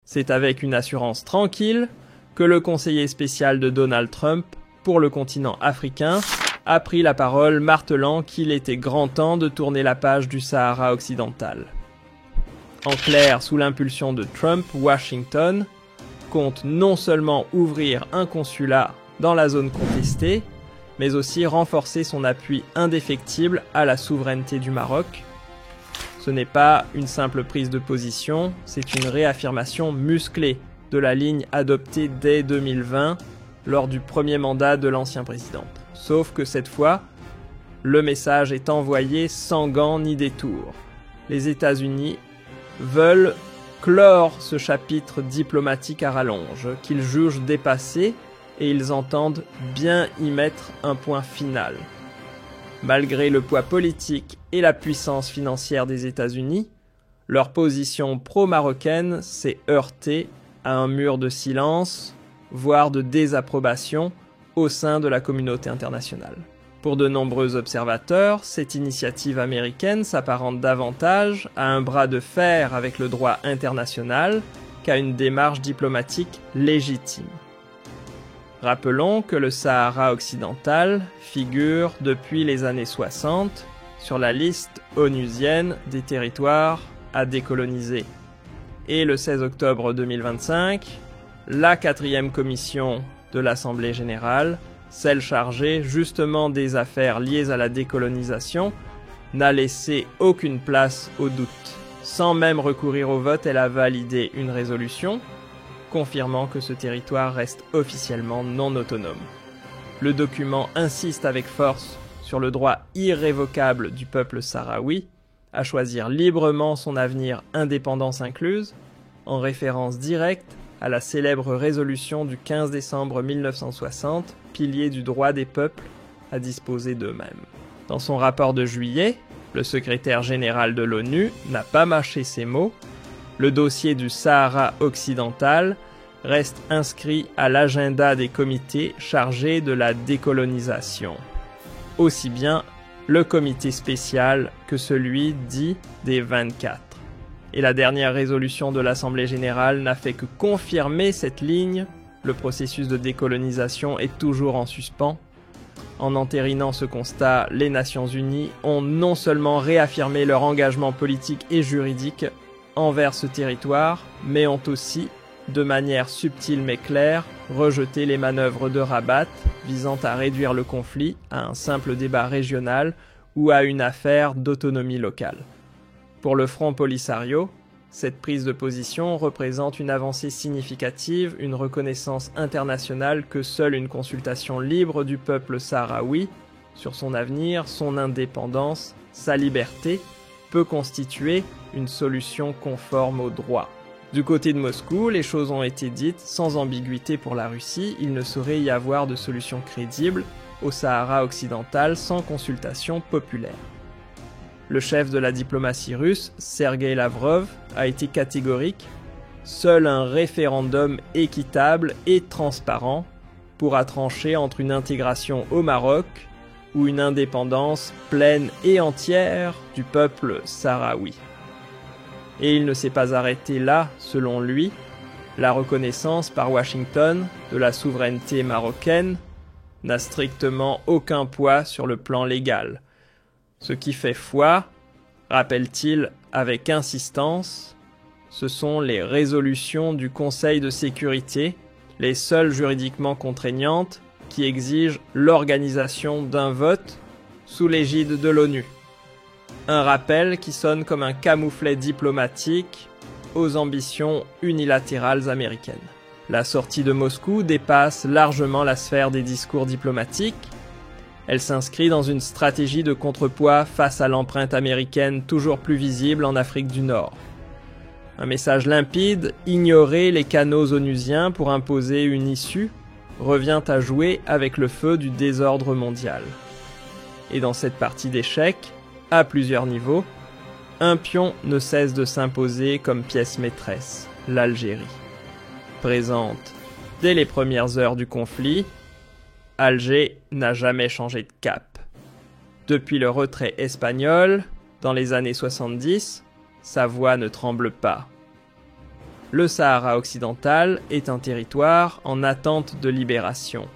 C'est avec une assurance tranquille que le conseiller spécial de Donald Trump pour le continent africain a pris la parole, martelant qu'il était grand temps de tourner la page du Sahara occidental. En clair, sous l'impulsion de Trump, Washington compte non seulement ouvrir un consulat dans la zone contestée, mais aussi renforcer son appui indéfectible à la souveraineté du Maroc. Ce n'est pas une simple prise de position, c'est une réaffirmation musclée de la ligne adoptée dès 2020 lors du premier mandat de l'ancien président. Sauf que cette fois, le message est envoyé sans gants ni détour. Les États-Unis veulent clore ce chapitre diplomatique à rallonge, qu'ils jugent dépassé, et ils entendent bien y mettre un point final. Malgré le poids politique et la puissance financière des États-Unis, leur position pro-marocaine s'est heurtée à un mur de silence, voire de désapprobation au sein de la communauté internationale. Pour de nombreux observateurs, cette initiative américaine s'apparente davantage à un bras de fer avec le droit international qu'à une démarche diplomatique légitime. Rappelons que le Sahara occidental figure depuis les années 60 sur la liste onusienne des territoires à décoloniser. Et le 16 octobre 2025, la 4e commission de l'Assemblée générale, celle chargée justement des affaires liées à la décolonisation, n'a laissé aucune place au doute. Sans même recourir au vote, elle a validé une résolution confirmant que ce territoire reste officiellement non autonome. Le document insiste avec force sur le droit irrévocable du peuple sahraoui à choisir librement son avenir, indépendance incluse, en référence directe à la célèbre résolution du 15 décembre 1960, pilier du droit des peuples à disposer d'eux-mêmes. Dans son rapport de juillet, le secrétaire général de l'ONU n'a pas mâché ses mots. Le dossier du Sahara occidental reste inscrit à l'agenda des comités chargés de la décolonisation. Aussi bien le comité spécial que celui dit des 24. Et la dernière résolution de l'Assemblée générale n'a fait que confirmer cette ligne. Le processus de décolonisation est toujours en suspens. En entérinant ce constat, les Nations Unies ont non seulement réaffirmé leur engagement politique et juridique envers ce territoire, mais ont aussi, de manière subtile mais claire, rejeté les manœuvres de Rabat visant à réduire le conflit à un simple débat régional ou à une affaire d'autonomie locale. Pour le Front Polisario, cette prise de position représente une avancée significative, une reconnaissance internationale que seule une consultation libre du peuple sahraoui sur son avenir, son indépendance, sa liberté, peut constituer une solution conforme au droit. Du côté de Moscou, les choses ont été dites sans ambiguïté pour la Russie, il ne saurait y avoir de solution crédible au Sahara occidental sans consultation populaire. Le chef de la diplomatie russe, Sergueï Lavrov, a été catégorique. Seul un référendum équitable et transparent pourra trancher entre une intégration au Maroc ou une indépendance pleine et entière du peuple sahraoui. Et il ne s'est pas arrêté là, selon lui. La reconnaissance par Washington de la souveraineté marocaine n'a strictement aucun poids sur le plan légal. Ce qui fait foi, rappelle-t-il avec insistance, ce sont les résolutions du Conseil de sécurité, les seules juridiquement contraignantes, qui exigent l'organisation d'un vote sous l'égide de l'ONU. Un rappel qui sonne comme un camouflet diplomatique aux ambitions unilatérales américaines. La sortie de Moscou dépasse largement la sphère des discours diplomatiques. Elle s'inscrit dans une stratégie de contrepoids face à l'empreinte américaine toujours plus visible en Afrique du Nord. Un message limpide, ignorer les canaux onusiens pour imposer une issue, revient à jouer avec le feu du désordre mondial. Et dans cette partie d'échecs, à plusieurs niveaux, un pion ne cesse de s'imposer comme pièce maîtresse, l'Algérie. Présente dès les premières heures du conflit, Alger n'a jamais changé de cap. Depuis le retrait espagnol, dans les années 70, sa voix ne tremble pas. le Sahara occidental est un territoire en attente de libération.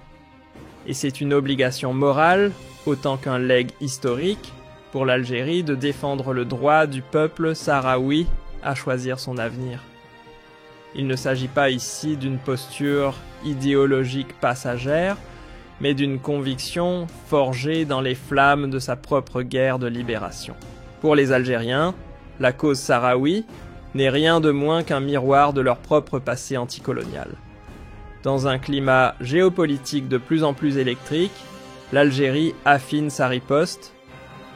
Et c'est une obligation morale, autant qu'un legs historique, pour l'Algérie de défendre le droit du peuple sahraoui à choisir son avenir. Il ne s'agit pas ici d'une posture idéologique passagère, mais d'une conviction forgée dans les flammes de sa propre guerre de libération. Pour les Algériens, la cause sahraoui n'est rien de moins qu'un miroir de leur propre passé anticolonial. Dans un climat géopolitique de plus en plus électrique, l'Algérie affine sa riposte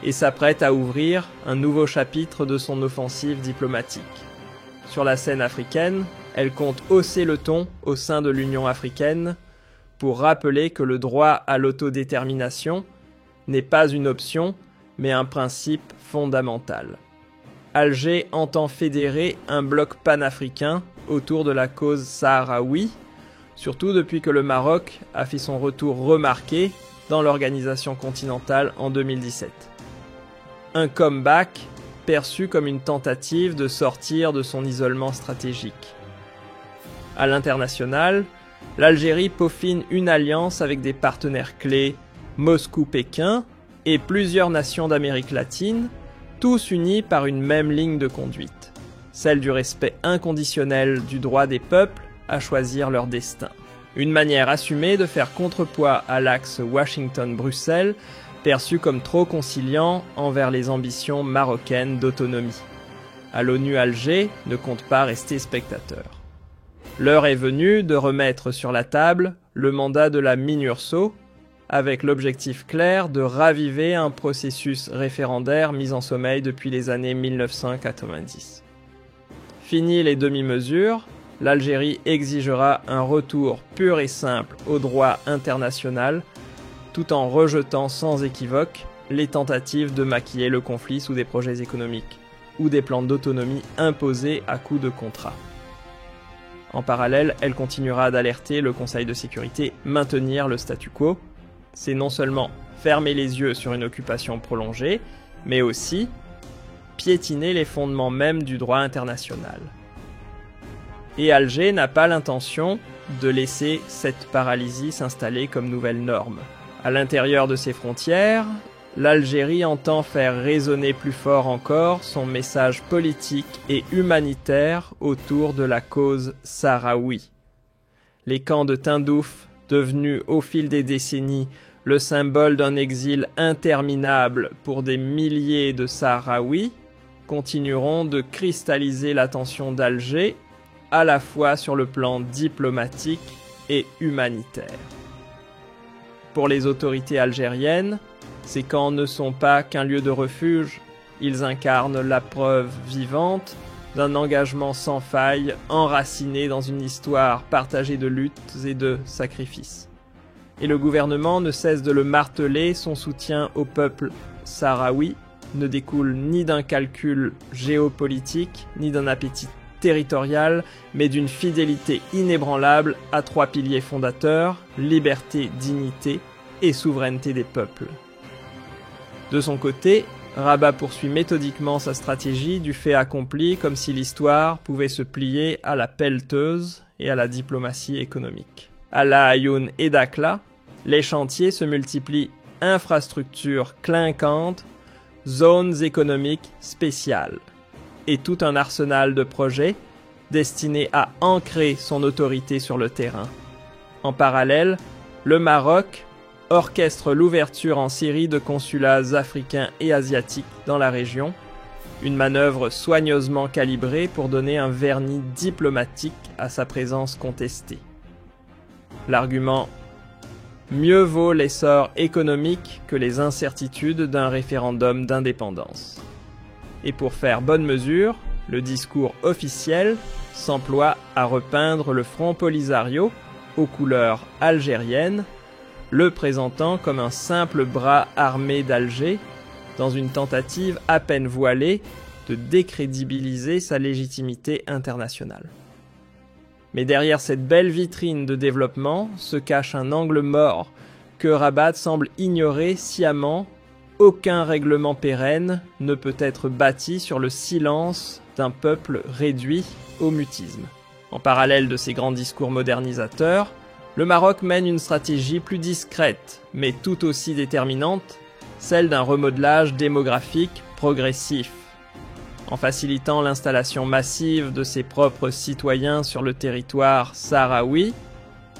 et s'apprête à ouvrir un nouveau chapitre de son offensive diplomatique. Sur la scène africaine, elle compte hausser le ton au sein de l'Union africaine pour rappeler que le droit à l'autodétermination n'est pas une option, mais un principe fondamental. Alger entend fédérer un bloc panafricain autour de la cause sahraoui, surtout depuis que le Maroc a fait son retour remarqué dans l'organisation continentale en 2017. Un comeback perçu comme une tentative de sortir de son isolement stratégique. À l'international, l'Algérie peaufine une alliance avec des partenaires clés, Moscou-Pékin et plusieurs nations d'Amérique latine, tous unis par une même ligne de conduite, celle du respect inconditionnel du droit des peuples à choisir leur destin. Une manière assumée de faire contrepoids à l'axe Washington-Bruxelles, perçu comme trop conciliant envers les ambitions marocaines d'autonomie. À l'ONU, Alger ne compte pas rester spectateur. L'heure est venue de remettre sur la table le mandat de la MINURSO, avec l'objectif clair de raviver un processus référendaire mis en sommeil depuis les années 1990. Fini les demi-mesures, l'Algérie exigera un retour pur et simple au droit international, tout en rejetant sans équivoque les tentatives de maquiller le conflit sous des projets économiques ou des plans d'autonomie imposés à coups de contrat. En parallèle, elle continuera d'alerter le Conseil de sécurité maintenir le statu quo. C'est non seulement fermer les yeux sur une occupation prolongée, mais aussi piétiner les fondements mêmes du droit international. Et Alger n'a pas l'intention de laisser cette paralysie s'installer comme nouvelle norme. À l'intérieur de ses frontières, l'Algérie entend faire résonner plus fort encore son message politique et humanitaire autour de la cause sahraoui. Les camps de Tindouf, devenus au fil des décennies le symbole d'un exil interminable pour des milliers de Sahraouis, continueront de cristalliser l'attention d'Alger à la fois sur le plan diplomatique et humanitaire. Pour les autorités algériennes, ces camps ne sont pas qu'un lieu de refuge, ils incarnent la preuve vivante d'un engagement sans faille enraciné dans une histoire partagée de luttes et de sacrifices. Et le gouvernement ne cesse de le marteler, son soutien au peuple sahraoui ne découle ni d'un calcul géopolitique, ni d'un appétit territorial, mais d'une fidélité inébranlable à trois piliers fondateurs, liberté, dignité et souveraineté des peuples. De son côté, Rabat poursuit méthodiquement sa stratégie du fait accompli comme si l'histoire pouvait se plier à la pelleteuse et à la diplomatie économique. À La Ayoun et Dakhla, les chantiers se multiplient, infrastructures clinquantes, zones économiques spéciales, et tout un arsenal de projets destinés à ancrer son autorité sur le terrain. En parallèle, le Maroc orchestre l'ouverture en série de consulats africains et asiatiques dans la région, une manœuvre soigneusement calibrée pour donner un vernis diplomatique à sa présence contestée. L'argument « mieux vaut l'essor économique que les incertitudes d'un référendum d'indépendance ». Et pour faire bonne mesure, le discours officiel s'emploie à repeindre le Front Polisario aux couleurs algériennes, le présentant comme un simple bras armé d'Alger, dans une tentative à peine voilée de décrédibiliser sa légitimité internationale. Mais derrière cette belle vitrine de développement se cache un angle mort que Rabat semble ignorer sciemment. Aucun règlement pérenne ne peut être bâti sur le silence d'un peuple réduit au mutisme. En parallèle de ces grands discours modernisateurs, le Maroc mène une stratégie plus discrète, mais tout aussi déterminante, celle d'un remodelage démographique progressif. En facilitant l'installation massive de ses propres citoyens sur le territoire sahraoui,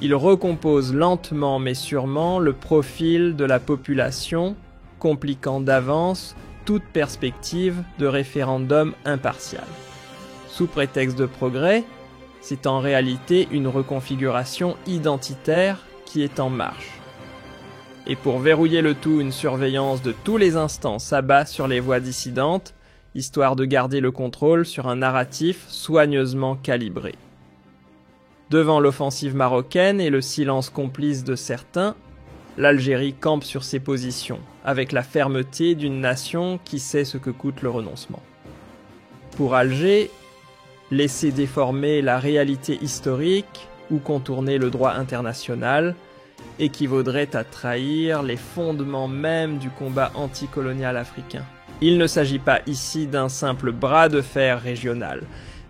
il recompose lentement mais sûrement le profil de la population, compliquant d'avance toute perspective de référendum impartial. Sous prétexte de progrès, c'est en réalité une reconfiguration identitaire qui est en marche. Et pour verrouiller le tout, une surveillance de tous les instants s'abat sur les voix dissidentes, histoire de garder le contrôle sur un narratif soigneusement calibré. Devant l'offensive marocaine et le silence complice de certains, l'Algérie campe sur ses positions, avec la fermeté d'une nation qui sait ce que coûte le renoncement. Pour Alger, laisser déformer la réalité historique ou contourner le droit international équivaudrait à trahir les fondements mêmes du combat anticolonial africain. Il ne s'agit pas ici d'un simple bras de fer régional,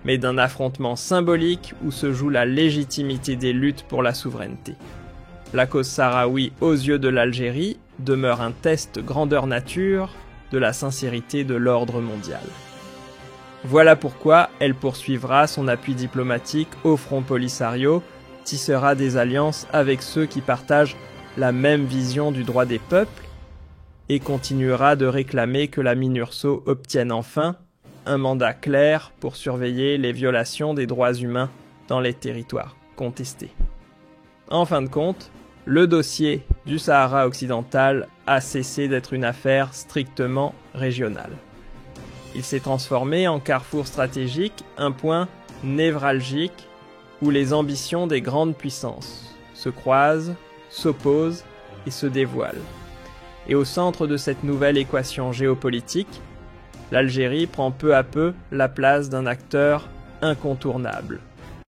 mais d'un affrontement symbolique où se joue la légitimité des luttes pour la souveraineté. La cause sahraoui aux yeux de l'Algérie demeure un test grandeur nature de la sincérité de l'ordre mondial. Voilà pourquoi elle poursuivra son appui diplomatique au Front Polisario, tissera des alliances avec ceux qui partagent la même vision du droit des peuples et continuera de réclamer que la MINURSO obtienne enfin un mandat clair pour surveiller les violations des droits humains dans les territoires contestés. En fin de compte, le dossier du Sahara occidental a cessé d'être une affaire strictement régionale. Il s'est transformé en carrefour stratégique, un point névralgique où les ambitions des grandes puissances se croisent, s'opposent et se dévoilent. Et au centre de cette nouvelle équation géopolitique, l'Algérie prend peu à peu la place d'un acteur incontournable.